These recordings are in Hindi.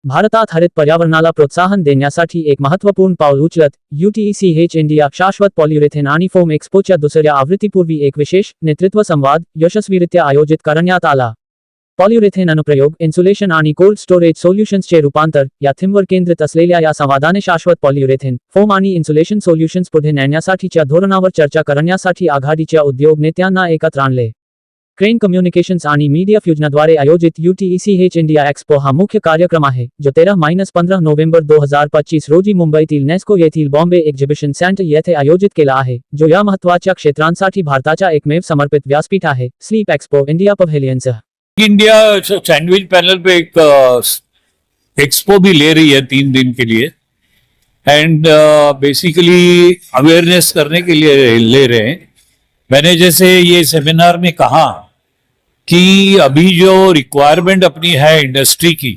भारतात हरित पर्यावरणाला प्रोत्साहन देण्यासाठी एक महत्त्वपूर्ण पाऊल उचलत UTECH इंडिया शाश्वत पॉलियुरेथेन आणि फोम एक्स्पोच्या दुसऱ्या आवृत्तीपूर्वी एक विशेष नेतृत्व संवाद यशस्वीरित्या आयोजित करण्यात आला. पॉलियुरेथेन अनुप्रयोग, इन्सुलेशन आणि कोल्ड स्टोरेज सोल्युशन्सचे रूपांतर या थीमवर केंद्रित असलेल्या या संवादाने शाश्वत पॉलियुरेथेन, फोम आणि इन्सुलेशन सोल्युशन्स पुढे नेण्यासाठीच्या धोरणावर चर्चा करण्यासाठी आघाडीच्या उद्योग नेत्यांना एकत्र आणले. क्रेन कम्युनिकेशन्स आणि मीडिया फ्युजनद्वारे आयोजित UTECH इंडिया एक्स्पो हा मुख्य कार्यक्रम आहे, जो 13-15 नोव्हेंबर 2025 रोजी मुंबईतील नेस्को येथील बॉम्बे एक्झिबिशन सेंटर येथे आयोजित केला आहे, जो या महत्त्वाच्या क्षेत्रांसाठी भारताच्या एकमेव समर्पित व्यासपीठ आहे. Sleep expo India pavilion India sandwich panel पे एक एक्सपो भी ले रही है 3 दिन के लिए एंड बेसिकली अवेयरनेस करने के लिए ले रहे हैं. मैंने जैसे ये सेमिनार में कहा कि अभी जो रिक्वायरमेंट अपनी है इंडस्ट्री की,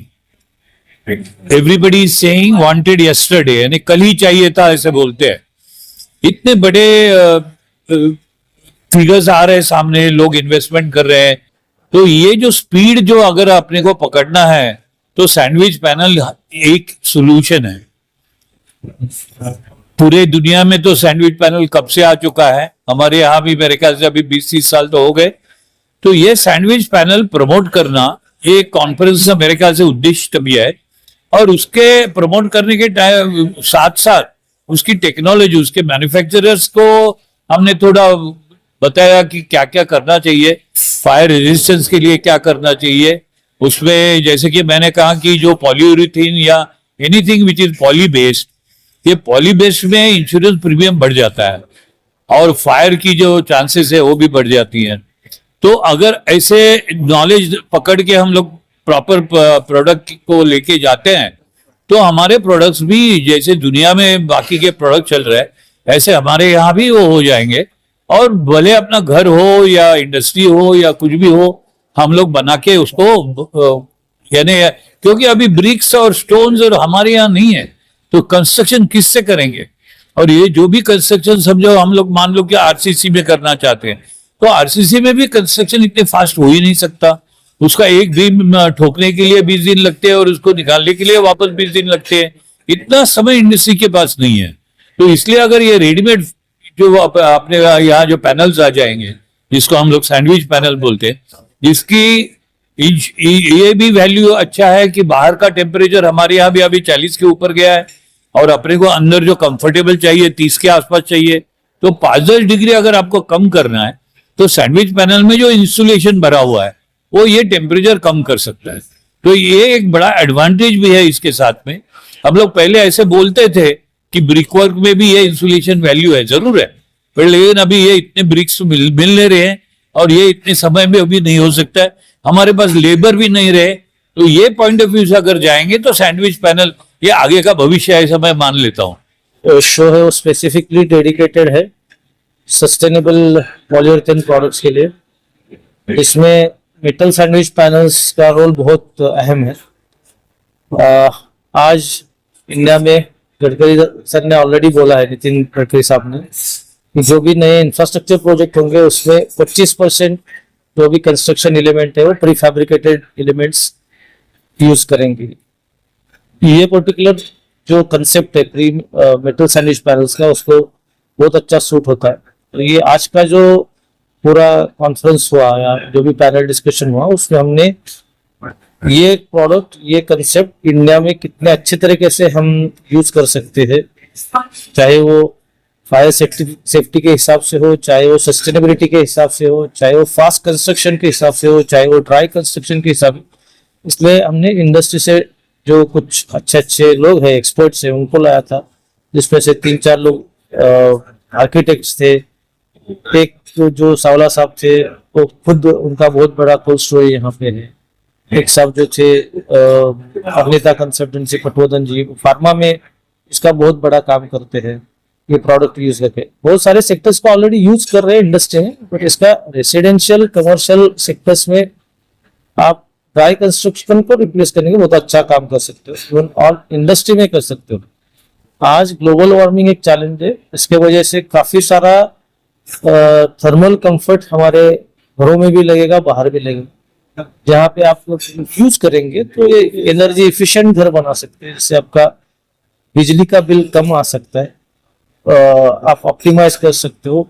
एवरीबडी सेइंग वांटेड यस्टरडे, यानी कल ही चाहिए था ऐसे बोलते हैं. इतने बड़े फिगर्स आ रहे हैं सामने, लोग इन्वेस्टमेंट कर रहे हैं. तो ये जो स्पीड जो अगर अपने को पकड़ना है तो सैंडविच पैनल एक सोल्यूशन है. पूरे दुनिया में तो सैंडविच पैनल कब से आ चुका है, हमारे यहाँ भी मेरे ख्याल से अभी 20-30 साल तो हो गए. तो ये सैंडविच पैनल प्रमोट करना एक कॉन्फ्रेंस का मेरे ख्याल से उद्देश्य भी है, और उसके प्रमोट करने के टाइम साथ साथ उसकी टेक्नोलॉजी, उसके मैन्युफैक्चरर्स को हमने थोड़ा बताया कि क्या क्या करना चाहिए, फायर रेजिस्टेंस के लिए क्या करना चाहिए. उसमें जैसे कि मैंने कहा कि जो पॉलीयूरेथेन या anything which is poly based, ये पॉली बेस्ड में इंश्योरेंस प्रीमियम बढ़ जाता है और फायर की जो चांसेस है वो भी बढ़ जाती हैं. तो अगर ऐसे नॉलेज पकड़ के हम लोग प्रॉपर प्रोडक्ट को लेके जाते हैं तो हमारे प्रोडक्ट्स भी जैसे दुनिया में बाकी के प्रोडक्ट चल रहे हैं ऐसे हमारे यहाँ भी वो हो जाएंगे. और भले अपना घर हो या इंडस्ट्री हो या कुछ भी हो, हम लोग बना के उसको, यानी क्योंकि अभी ब्रिक्स और स्टोन्स और हमारे यहाँ नहीं है तो कंस्ट्रक्शन किससे करेंगे. और ये जो भी कंस्ट्रक्शन समझो, हम लोग मान लो कि RCC में करना चाहते हैं तो RCC में भी कंस्ट्रक्शन इतने फास्ट हो ही नहीं सकता. उसका एक बीम ठोकने के लिए 20 दिन लगते हैं और उसको निकालने के लिए वापस 20 दिन लगते हैं. इतना समय इंडस्ट्री के पास नहीं है. तो इसलिए अगर ये रेडीमेड जो अपने यहाँ जो पैनल्स आ जाएंगे, जिसको हम लोग सैंडविच पैनल बोलते हैं, जिसकी ये भी वैल्यू अच्छा है कि बाहर का टेम्परेचर हमारे यहाँ भी अभी 40 के ऊपर गया है और अपने को अंदर जो कंफर्टेबल चाहिए 30 के आसपास चाहिए. तो 5-10 डिग्री अगर आपको कम करना है तो सैंडविच पैनल में जो इंसुलेशन भरा हुआ है वो ये टेम्परेचर कम कर सकता है. तो ये एक बड़ा एडवांटेज भी है इसके साथ में. हम लोग पहले ऐसे बोलते थे कि ब्रिक वर्क में भी ये इंसुलेशन वैल्यू है, जरूर है, पर लेकिन अभी ये इतने ब्रिक्स मिल नहीं रहे हैं और ये इतने समय में अभी नहीं हो सकता है, हमारे पास लेबर भी नहीं रहे. तो ये पॉइंट ऑफ व्यू से अगर जाएंगे तो सैंडविच पैनल ये आगे का भविष्य है, ऐसा मैं मान लेता हूँ. शो है वो स्पेसिफिकली डेडिकेटेड है सस्टेनेबल पॉलीयुरेथेन प्रोडक्ट्स के लिए. इसमें मेटल सैंडविच पैनल्स का रोल बहुत अहम है. आज इंडिया में गडकरी सर ने ऑलरेडी बोला है, नितिन गडकरी साहब ने, कि जो भी नए इंफ्रास्ट्रक्चर प्रोजेक्ट होंगे उसमें 25% जो भी कंस्ट्रक्शन एलिमेंट है वो प्री फैब्रिकेटेड एलिमेंट्स यूज करेंगे. ये पर्टिकुलर जो कंसेप्ट है प्री मेटल सैंडविच पैनल्स का, उसको बहुत अच्छा सूट होता है. तो ये आज का जो पूरा कॉन्फ्रेंस हुआ या जो भी पैनल डिस्कशन हुआ उसमें हमने ये प्रोडक्ट, ये कंसेप्ट इंडिया में कितने अच्छे तरीके से हम यूज कर सकते हैं, चाहे वो फायर सेफ्टी के हिसाब से हो, चाहे वो सस्टेनेबिलिटी के हिसाब से हो, चाहे वो फास्ट कंस्ट्रक्शन के हिसाब से हो, चाहे वो ड्राई कंस्ट्रक्शन के हिसाब से. इसलिए हमने इंडस्ट्री से जो कुछ अच्छे लोग हैं, एक्सपर्ट्स हैं, उनको लाया था, जिसमें से 3-4 लोग आर्किटेक्ट्स थे. एक जो सावला साहब थे वो खुद, उनका बहुत बड़ा कोल्ड स्टोरेज यहाँ पे है. एक साहब जो थे अग्निता कंसल्टेंसी पटवर्धन जी, फार्मा में इसका बहुत बड़ा काम करते हैं. ये प्रोडक्ट यूज करके बहुत सारे सेक्टर्स को ऑलरेडी यूज कर रहे हैं इंडस्ट्री में, बट इसका रेसिडेंशियल कमर्शियल सेक्टर्स में आप ड्राई कंस्ट्रक्शन को रिप्लेस करने के बहुत अच्छा काम कर सकते हो, इवन और इंडस्ट्री में कर सकते हो. आज ग्लोबल वार्मिंग एक चैलेंज है, इसके वजह से काफी सारा थर्मल कंफर्ट हमारे घरों में भी लगेगा, बाहर भी लगेगा. जहाँ पे आप यूज करेंगे तो ये एनर्जी एफिशिएंट घर बना सकते हैं, जिससे आपका बिजली का बिल कम आ सकता है। आप ऑप्टिमाइज कर सकते हो,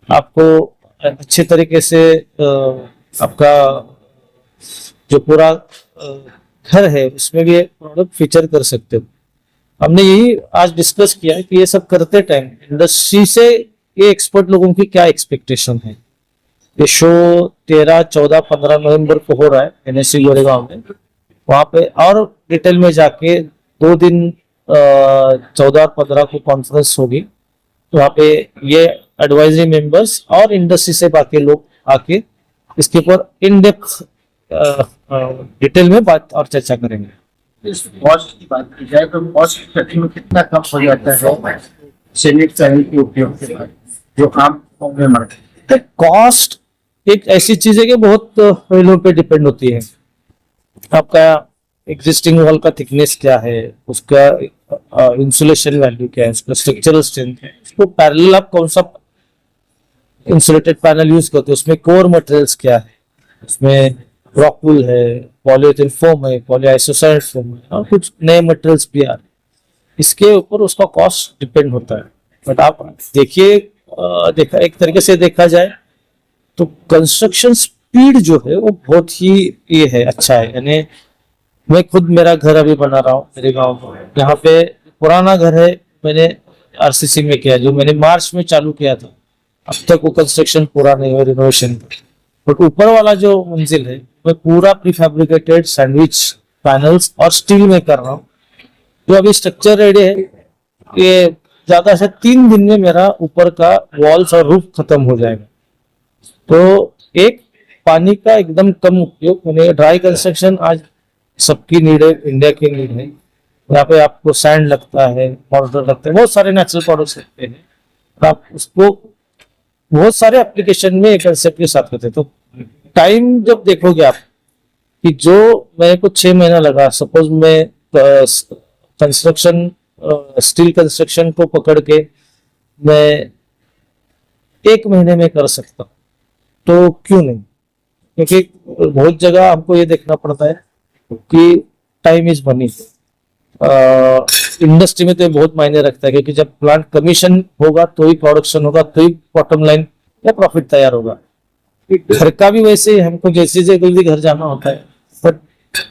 आपको अच्छे तरीके से आपका जो पूरा घर है उसमें भी प्रोडक्ट फीचर कर सकते हो। हमने यही आज डिस्कस किया है कि ये सब करते टाइम इंडस्ट्री से ये एक्सपर्ट लोगों की क्या एक्सपेक्टेशन है। ये शो 13, 14, 15 नवंबर को हो रहा है NSC गोरेगांव में। वहां पे और डिटेल में जाके 2 दिन 14 और 15 को कॉन्फ्रेंस होगी। वहाँ पे ये एडवाइजरी मेंबर्स और इंडस्ट्री से बाकी लोग आके इसके ऊपर इन डेप्थ डिटेल में बात और चर्चा करेंगे। इस कॉस्ट की बात की जाए तो कॉस्ट कटिंग में कितना कम हो जाता है सैंडविच पैनल के उपयोग के बाद जो आम में मरते हैं? कॉस्ट एक ऐसी चीज है कि बहुत पहलुओं पे डिपेंड होती है। आपका एग्जिस्टिंग वॉल का थिकनेस क्या है, उसका इंसुलेशन वैल्यू क्या है, उसका स्ट्रक्चरल स्ट्रेंथ है, उसको पैरेलल आप कौन सा इंसुलेटेड पैनल यूज करते हो, उसमें कोर मटेरियल्स क्या है, उसमें रॉकवूल है, पॉलीएथिलीन फोम है, पॉलीआइसोसाइड फोम है और कुछ नए मटेरियल्स भी आ रहे हैं। इसके ऊपर उसका कॉस्ट डिपेंड होता है। बट आप देखिए देखा एक तरीके से देखा जाए तो कंस्ट्रक्शन स्पीड जो है वो बहुत ही ये है, अच्छा है। यानी मैं खुद मेरा घर अभी बना रहा हूँ मेरे गांव में। यहाँ पे पुराना घर है, मैंने RCC में किया, जो मैंने मार्च में चालू किया था। अब तक वो कंस्ट्रक्शन पूरा नहीं हुआ, रिनोवेशन। बट ऊपर वाला जो मंजिल है मैं पूरा प्रीफैब्रिकेटेड सैंडविच पैनल्स और स्टील में कर रहा हूँ। जो अभी स्ट्रक्चर रेडी है, ये ज्यादा से 3 दिन में मेरा ऊपर का वॉल्स और रूफ खत्म हो जाएगा। तो एक पानी का एकदम कम उपयोग, मैंने ड्राई कंस्ट्रक्शन आज सबकी नीड है, इंडिया की नीड है। यहाँ पे आपको सैंड लगता है, मॉर्टर लगता है, बहुत सारे नेचुरल प्रोडक्ट्स लगते हैं। आप उसको बहुत सारे एप्लीकेशन में एक कंसेप्ट के साथ करते हैं। तो टाइम जब देखोगे आप कि जो मेरे को 6 महीना लगा, सपोज मैं कंस्ट्रक्शन स्टील कंस्ट्रक्शन को पकड़ के मैं 1 महीने में कर सकता हूँ, तो क्यों नहीं? क्योंकि बहुत जगह हमको ये देखना पड़ता है कि टाइम इज मनी। इंडस्ट्री में तो ये बहुत मायने रखता है, क्योंकि जब प्लांट कमीशन होगा तो ही प्रोडक्शन होगा, तो ही बॉटम लाइन या प्रॉफिट तैयार होगा। घर का भी वैसे ही, हमको जैसे जल्दी घर जाना होता है। बट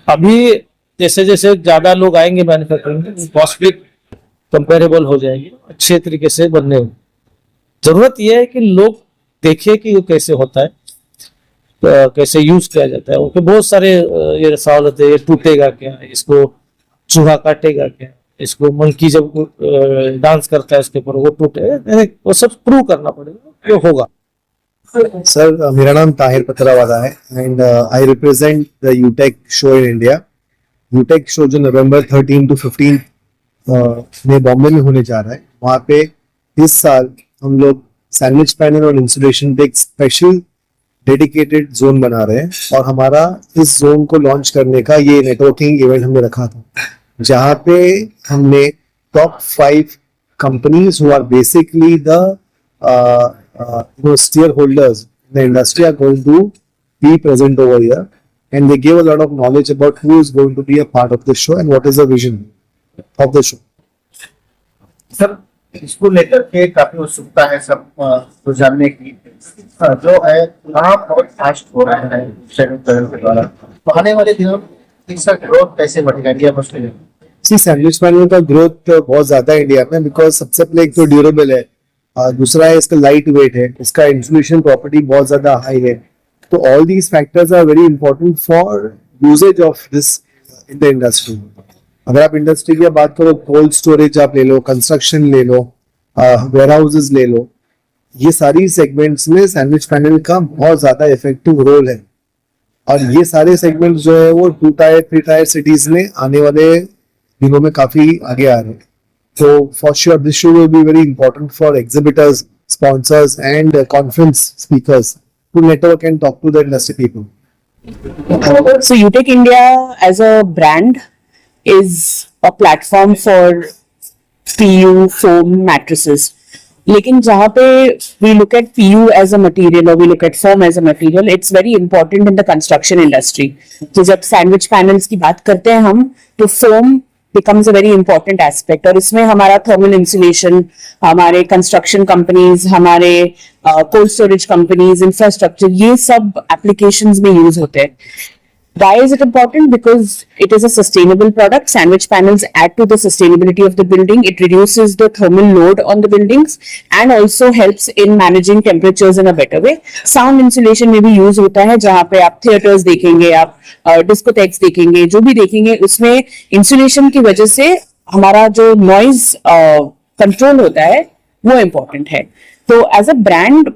अभी जैसे जैसे ज्यादा लोग आएंगे मैन्युफैक्चरिंग, कॉस्ट भी कंपेरेबल हो जाएगी, अच्छे तरीके से बनने में। जरूरत यह है कि लोग देखें कि ये कैसे होता है, कैसे यूज किया जाता है। उनके बहुत सारे ये सवाल होते हैं, ये टूटेगा क्या, इसको चूहा काटेगा क्या, इसको मंकी जब डांस करता है उसके ऊपर वो टूटे, वो सब प्रूव करना पड़ेगा, ये होगा। सर मेरा नाम ताहिर पथरावाला है and I represent the यूटेक show in India. यूटेक show जो नवंबर 13 to 15 में बॉम्बे में होने जा रहा है, वहाँ पे इस साल हम लोग सैंडविच पैनल और इंसुलेशन पे एक स्पेशल डेडिकेटेड जोन बना रहे हैं। और हमारा इस जोन को लॉन्च करने का ये नेटवर्किंग इवेंट हमने रखा था, जहाँ पे हमने top 5 companies who are basically the stakeholders in the industry are going to be present over here, and they gave a lot of knowledge about who is going to be a part of the show and what is the vision of the show. Sir इसको लेकर के काफी उत्सुकता है सब को जानने की, जो है कहाँ बहुत फास्ट हो रहा है सैंडविच पैनल के द्वारा। तो आने वाले दिनों में इसका ग्रोथ कैसे बढ़ेगा इंडिया में? सी सैंडविच पैनल का ग्रोथ बहुत ज्यादा है इंडिया में, बिकॉज सबसे पहले एक तो ड्यूरेबल है, दूसरा है इसका लाइट वेट है, इसका इंसुलेशन प्रॉपर्टी बहुत ज्यादा हाई है। तो all these factors are very important for usages of this in the industry. अगर आप इंडस्ट्री की बात करो, कोल्ड स्टोरेज आप ले लो, कंस्ट्रक्शन ले लो, वेयर हाउसेज ले लो, ये सारी सेगमेंट्स में सैंडविच पैनल का बहुत ज्यादा इफेक्टिव रोल है। और ये सारे सेगमेंट्स जो है वो 2 टायर 3 टायर सिटीज में आने वाले दिनों में काफी आगे आ रहे हैं। So for sure, this show will be very important for exhibitors, sponsors, and conference speakers to network and talk to the industry people. So UTech India as a brand is a platform for PU foam mattresses. लेकिन जहाँ पे we look at PU as a material और we look at foam as a material, it's very important in the construction industry. तो जब सैंडविच पैनल्स की बात करते हैं हम, तो foam becomes a very important aspect, और इसमें हमारा थर्मल इंसुलेशन, हमारे कंस्ट्रक्शन कंपनीज, हमारे कोल्ड स्टोरेज कंपनीज, इंफ्रास्ट्रक्चर, ये सब एप्लीकेशंस में यूज होते हैं। Why is it important? Because it is a sustainable product. Sandwich panels add to the sustainability of the building. It reduces the thermal load on the buildings and also helps in managing temperatures in a better way. Sound insulation में भी use होता है, जहाँ पे आप theatres देखेंगे, आप discotheques देखेंगे, जो भी देखेंगे, उसमें insulation की वजह से हमारा जो noise control होता है वो important है। तो as a brand,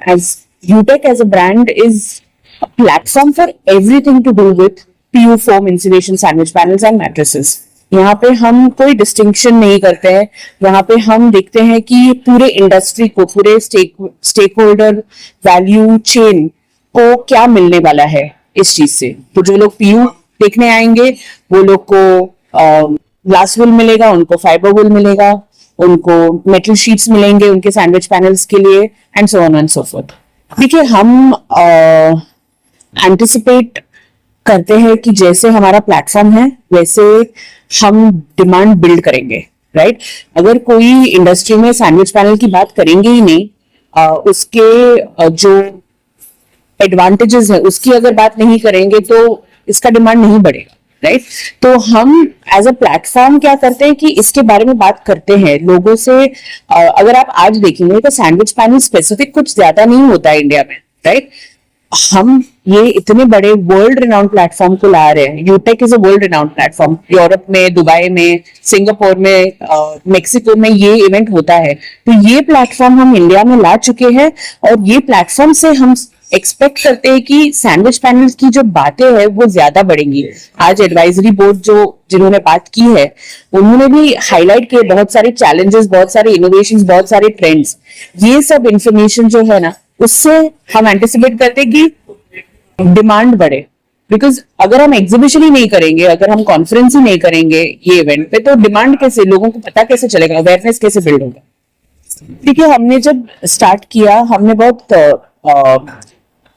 as UTech as a brand is a platform for everything to do with PU foam insulation sandwich panels and mattresses. यहाँ पे हम कोई डिस्टिंक्शन नहीं करते हैं, यहाँ पे हम देखते हैं कि पूरे इंडस्ट्री को, पूरे स्टेक होल्डर वैल्यू चेन को क्या मिलने वाला है इस चीज से। तो जो लोग PU देखने आएंगे वो लोग को ग्लास वुल मिलेगा, उनको फाइबर वुल मिलेगा, उनको मेटल शीट्स मिलेंगे उनके सैंडविच पैनल्स के लिए, and so on and so fourth. देखिए, हम एंटिसिपेट करते हैं कि जैसे हमारा प्लेटफॉर्म है वैसे हम डिमांड बिल्ड करेंगे, राइट? अगर कोई इंडस्ट्री में सैंडविच पैनल की बात करेंगे ही नहीं, उसके जो एडवांटेजेस है उसकी अगर बात नहीं करेंगे तो इसका डिमांड नहीं बढ़ेगा, राइट? तो हम एज अ प्लेटफॉर्म क्या करते हैं कि इसके बारे में बात करते हैं लोगों से। अगर आप आज देखेंगे तो सैंडविच पैनल स्पेसिफिक कुछ ज्यादा नहीं होता है इंडिया में, राइट? हम ये इतने बड़े वर्ल्ड रिनाउंड प्लेटफॉर्म को ला रहे हैं। Utech is a world renowned platform. Europe में, दुबई में, सिंगापुर में, मेक्सिको में ये इवेंट होता है। तो ये प्लेटफॉर्म हम इंडिया में ला चुके हैं, और ये प्लेटफॉर्म से हम एक्सपेक्ट करते हैं कि सैंडविच पैनल्स की जो बातें हैं वो ज्यादा बढ़ेंगी। आज एडवाइजरी बोर्ड जिन्होंने बात की है, उन्होंने भी हाईलाइट किए बहुत सारे चैलेंजेस, बहुत सारे इनोवेशंस, बहुत सारे ट्रेंड्स। ये सब इंफॉर्मेशन जो है ना, उससे हम एंटिसिपेट करते हैं कि डिमांड बढ़े। बिकॉज अगर हम एग्जीबिशन ही नहीं करेंगे, अगर हम कॉन्फ्रेंस ही नहीं करेंगे ये इवेंट पे, तो डिमांड कैसे, लोगों को पता कैसे चलेगा, अवेयरनेस कैसे बिल्ड होगा? देखिए, हमने जब स्टार्ट किया, हमने बहुत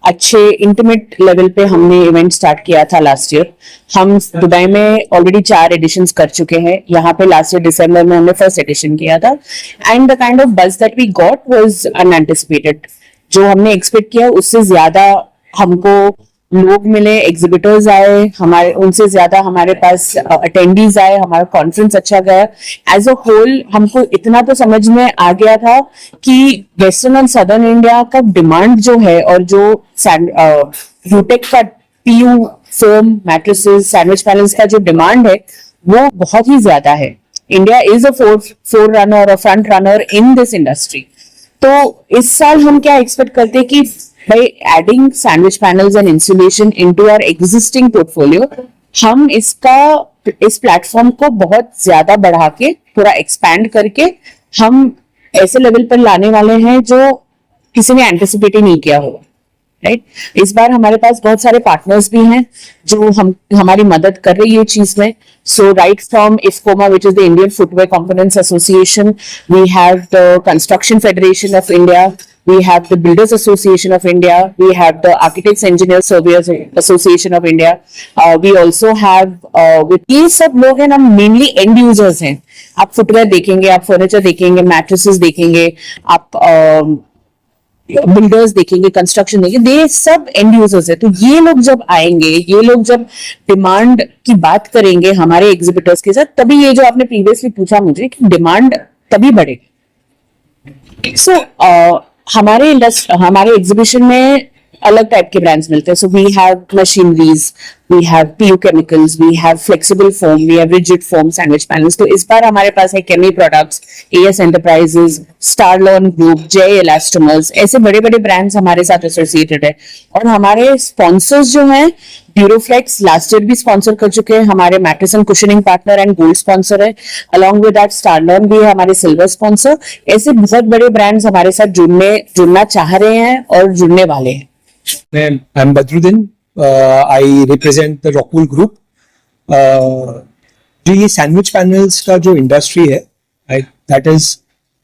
अच्छे इंटीमेट लेवल पे हमने इवेंट स्टार्ट किया था लास्ट ईयर। हम दुबई में ऑलरेडी 4 एडिशंस कर चुके हैं। यहाँ पे लास्ट ईयर दिसंबर में हमने फर्स्ट एडिशन किया था, and the kind of buzz that we got was unanticipated. जो हमने एक्सपेक्ट किया उससे ज्यादा हमको लोग मिले, एग्जिबिटर्स आए हमारे, उनसे ज्यादा हमारे पास अटेंडीज आए, हमारा कॉन्फ्रेंस अच्छा गया। एज अ होल हमको इतना तो समझ में आ गया था कि वेस्टर्न एंड सदर्न इंडिया का डिमांड जो है, और जो यूटेक का PU foam mattresses sandwich panels का जो डिमांड है वो बहुत ही ज्यादा है। India is a forerunner और front runner in this industry. तो इस साल हम क्या एक्सपेक्ट करते हैं कि by adding sandwich panels and insulation into our existing portfolio, हम इस प्लेटफॉर्म को बहुत ज्यादा बढ़ा के, पूरा एक्सपैंड करके हम ऐसे लेवल पर लाने वाले हैं जो किसी ने एंटिसिपेट ही नहीं किया होगा, राइट? इस बार हमारे पास बहुत सारे पार्टनर्स भी हैं जो हमारी मदद कर रही है चीज में। So right from IFCOMA, which is the Indian Footwear Components Association, we have the Construction Federation of India, we have the Builders Association of India, we have the Architects, Engineers, Surveyors Association of India, we also have ये सब लोग हैं ना, मेनली एंड यूजर्स हैं। आप फुटवेयर देखेंगे, आप फर्नीचर देखेंगे, मैट्रेसेस देखेंगे, आप बिल्डर्स देखेंगे, कंस्ट्रक्शन देखेंगे, ये सब एंड यूजर्स है। तो ये लोग जब आएंगे, ये लोग जब डिमांड की बात करेंगे हमारे एग्जिबिटर्स के साथ, तभी ये जो आपने प्रीवियसली पूछा मुझे कि डिमांड तभी बढ़ेगी। सो हमारे एग्जीबिशन में अलग टाइप के ब्रांड्स मिलते हैं। So we have machineries, we have PU chemicals, we have flexible foam, we have rigid foam sandwich panels. तो इस बार हमारे पास है Chemi products, AS enterprises, Starlon group, Jai elastomers, ऐसे बड़े बड़े ब्रांड्स हमारे साथ एसोसिएटेड है। और हमारे स्पॉन्सर्स जो हैं, ड्यूरोफ्लेक्स लास्ट ईयर भी स्पॉन्सर कर चुके हैं, हमारे mattress and cushioning partner and gold sponsor है। अलॉन्ग विद दैट स्टारलॉन भी है हमारे सिल्वर स्पॉन्सर। ऐसे बहुत बड़े ब्रांड्स हमारे साथ जुड़ना चाह रहे हैं और जुड़ने वाले हैं। I'm Badruddin. I represent the Rockwool Group. जो ये सैंडविच पैनल्स का जो इंडस्ट्री है, दैट इज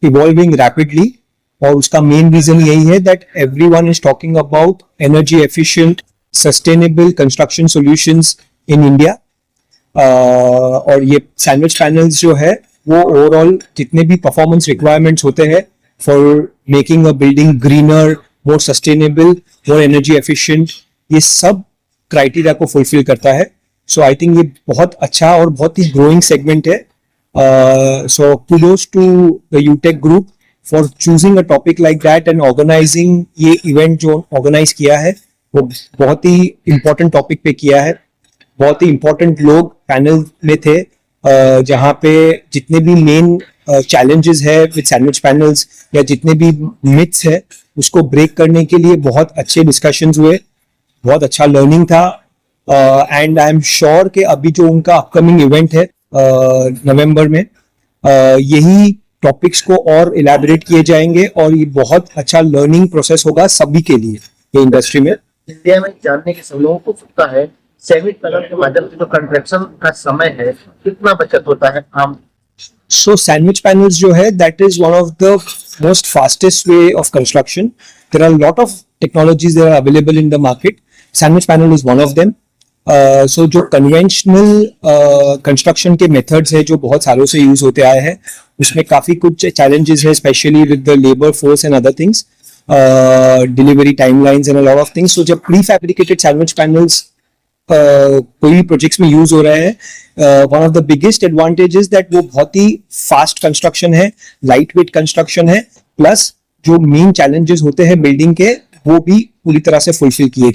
इवॉल्विंग रैपिडली, और उसका मेन रीजन यही है that everyone is talking about energy efficient sustainable construction solutions in India. और ये सैंडविच पैनल्स जो है वो ओवरऑल जितने भी परफॉर्मेंस रिक्वायरमेंट्स होते हैं for making a building greener, more sustainable, more energy efficient, ये सब क्राइटेरिया को फुलफिल करता है। सो आई थिंक ये बहुत अच्छा और बहुत ही ग्रोइंग सेगमेंट है। So kudos to the Utech group for choosing a topic like that and organizing ये इवेंट जो ऑर्गेनाइज किया है वो बहुत ही इंपॉर्टेंट टॉपिक पे किया है। बहुत ही इंपॉर्टेंट लोग पैनल में थे, जहाँ पे जितने भी मेन चैलेंजेस है विद सैंडविच पैनल्स या जितने भी मिथ्स है उसको ब्रेक करने के लिए बहुत अच्छे डिस्कशंस हुए, बहुत अच्छा लर्निंग था। एंड आई एम श्योर कि अभी जो उनका अपकमिंग इवेंट है नवंबर में, यही टॉपिक्स को और इलैबोरेट किए जाएंगे और ये बहुत अच्छा लर्निंग प्रोसेस होगा सभी के लिए ये इंडस्ट्री में। इंडिया में जानने के सब लोगों को उत्सुकता है, सैंडविच पैनल के माध्यम से जो कंस्ट्रक्शन का समय है कितना बचत होता है आम? So sandwich panels जो है that is one of the most fastest way of construction. There are a lot of technologies that are available in the market. Sandwich panel is one of them. So जो conventional construction के methods है जो बहुत सालों से use होते आए हैं उसमें काफी कुछ challenges है, especially with the labor force and other things, delivery timelines and a lot of things. So जब prefabricated sandwich panels कोई भी प्रोजेक्ट्स में यूज हो रहा है, one of the biggest advantages that वो बहुत ही फास्ट कंस्ट्रक्शन है, लाइट वेट कंस्ट्रक्शन है, प्लस जो मेन चैलेंजेस होते हैं बिल्डिंग के वो भी पूरी तरह से फुलफिल किए जाते हैं।